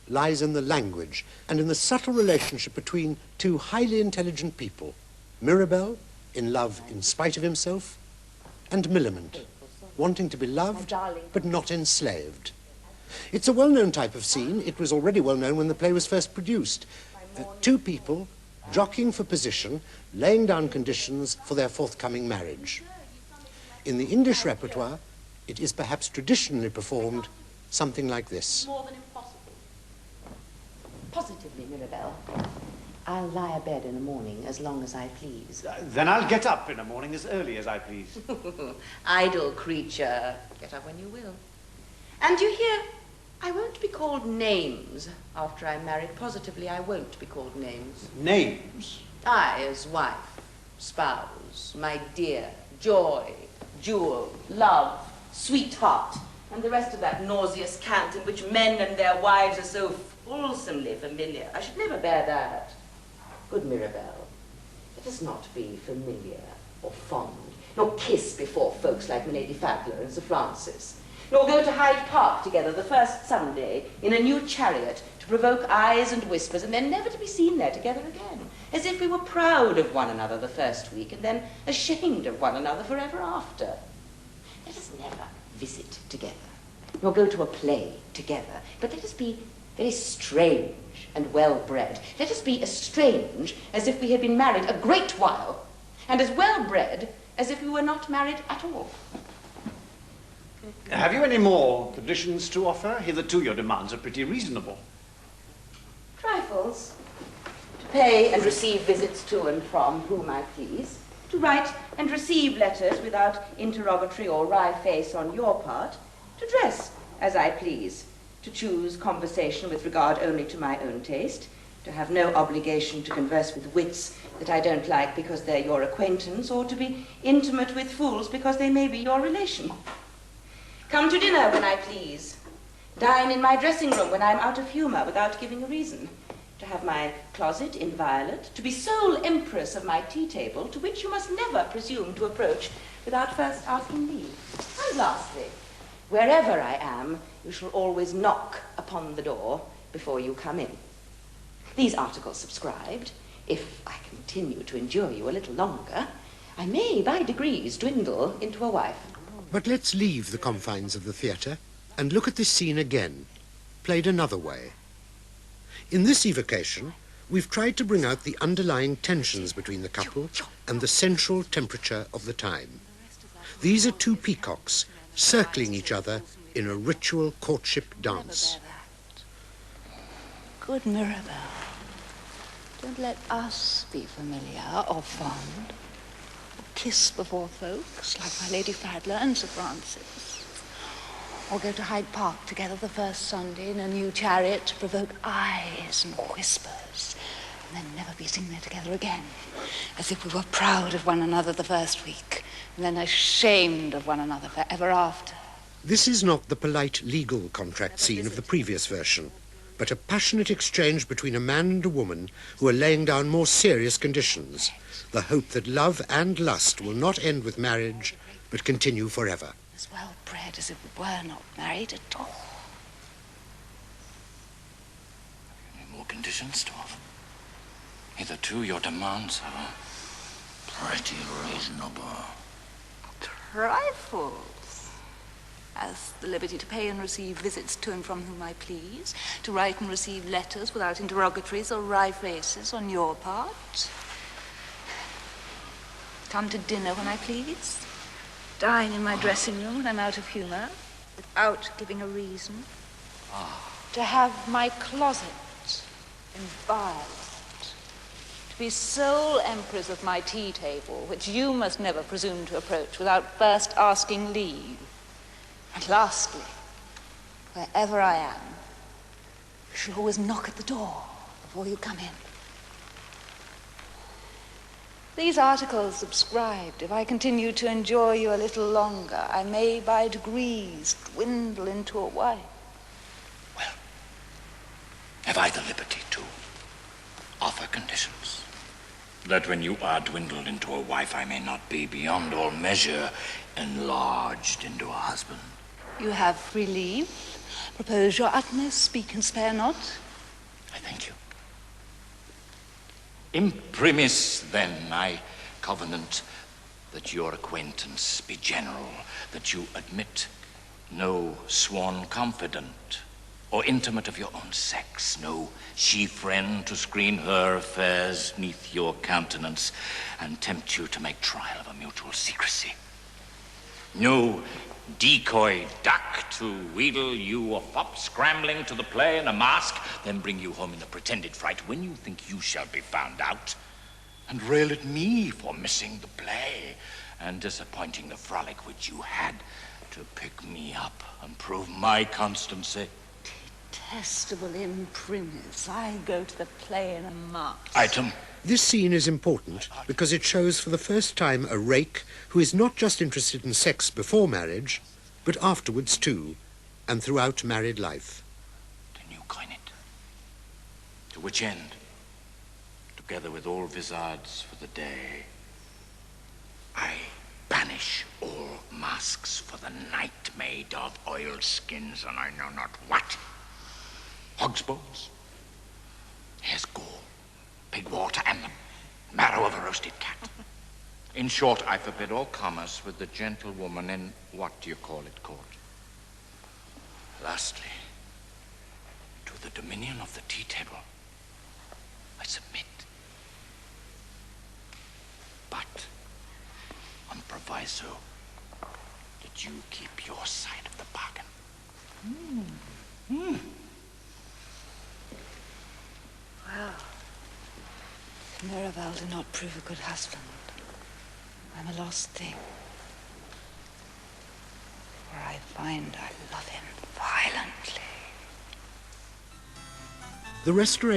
lies in the language and in the subtle relationship between two highly intelligent people, Mirabell, in love in spite of himself, and Millamant, wanting to be loved but not enslaved. It's a well-known type of scene. It was already well known when the play was first produced. Two people jockeying for position, laying down conditions for their forthcoming marriage. In the English repertoire, it is perhaps traditionally performed something like this. More than impossible. Positively, Mirabell. I'll lie abed in the morning as long as I please. Then I'll get up in the morning as early as I please. Idle creature. Get up when you will. And you hear, I won't be called names after I'm married. Positively, I won't be called names. Names? I, as wife, spouse, my dear, joy, jewel, love, sweetheart, and the rest of that nauseous cant in which men and their wives are so fulsomely familiar. I should never bear that. Good Mirabell, let us not be familiar or fond, nor kiss before folks like my Lady Fadler and Sir Francis, nor go to Hyde Park together the first Sunday in a new chariot to provoke eyes and whispers, and then never to be seen there together again, as if we were proud of one another the first week and then ashamed of one another forever after. Let us never visit together, nor go to a play together, but let us be very strange and well-bred. Let us be as strange as if we had been married a great while, and as well-bred as if we were not married at all. Have you any more conditions to offer? Hitherto your demands are pretty reasonable. Trifles. To pay and receive visits to and from whom I please. To write and receive letters without interrogatory or wry face on your part. To dress as I please. To choose conversation with regard only to my own taste. To have no obligation to converse with wits that I don't like because they're your acquaintance, or to be intimate with fools because they may be your relation. Come to dinner when I please. Dine in my dressing room when I'm out of humor without giving a reason. To have my closet inviolate. To be sole empress of my tea table, to which you must never presume to approach without first asking leave. And lastly, wherever I am, you shall always knock upon the door before you come in. These articles subscribed, if I continue to endure you a little longer, I may by degrees dwindle into a wife. But let's leave the confines of the theatre and look at this scene again, played another way. In this evocation, we've tried to bring out the underlying tensions between the couple and the central temperature of the time. These are two peacocks circling each other in a ritual courtship dance. Good Mirabell, don't let us be familiar or fond. Kiss before folks, like my Lady Fadler and Sir Francis. Or go to Hyde Park together the first Sunday in a new chariot to provoke eyes and whispers, and then never be seen there together again, as if we were proud of one another the first week, and then ashamed of one another forever after. This is not the polite legal contract scene of the previous version, but a passionate exchange between a man and a woman who are laying down more serious conditions, the hope that love and lust will not end with marriage, but continue forever. As well-bred as if we were not married at all. Any more conditions to offer? Hitherto your demands are pretty reasonable. Trifles. As the liberty to pay and receive visits to and from whom I please, to write and receive letters without interrogatories or wry faces on your part. Come to dinner when I please. Dine in my dressing room when I'm out of humor, without giving a reason. To have my closet inviolate. To be sole empress of my tea table, which you must never presume to approach without first asking leave. And lastly, wherever I am, you should always knock at the door before you come in. These articles subscribed, if I continue to enjoy you a little longer, I may by degrees dwindle into a wife. Well, have I the liberty to offer conditions? That when you are dwindled into a wife, I may not be beyond all measure enlarged into a husband. You have free leave. Propose your utmost, speak and spare not. I thank you. Imprimis, then, I covenant that your acquaintance be general, that you admit no sworn confidant or intimate of your own sex, no she-friend to screen her affairs neath your countenance and tempt you to make trial of a mutual secrecy. No decoy duck to wheedle you a fop scrambling to the play in a mask, then bring you home in a pretended fright when you think you shall be found out, and rail at me for missing the play and disappointing the frolic which you had to pick me up and prove my constancy. Detestable Imprimis. I go to the play in a mask. Item. This scene is important because it shows for the first time a rake who is not just interested in sex before marriage, but afterwards too, and throughout married life. Then you coin it. To which end, together with all vizards for the day, I banish all masks for the night made of oilskins and I know not what. Hog's bones, hare's gall, pig water, and the marrow of a roasted cat. In short, I forbid all commerce with the gentlewoman in, what do you call it, court? Lastly, to the dominion of the tea table, I submit. But on proviso that you keep your side of the bargain. Well, if Mirabell did not prove a good husband, I'm a lost thing. For I find I love him violently. The restoration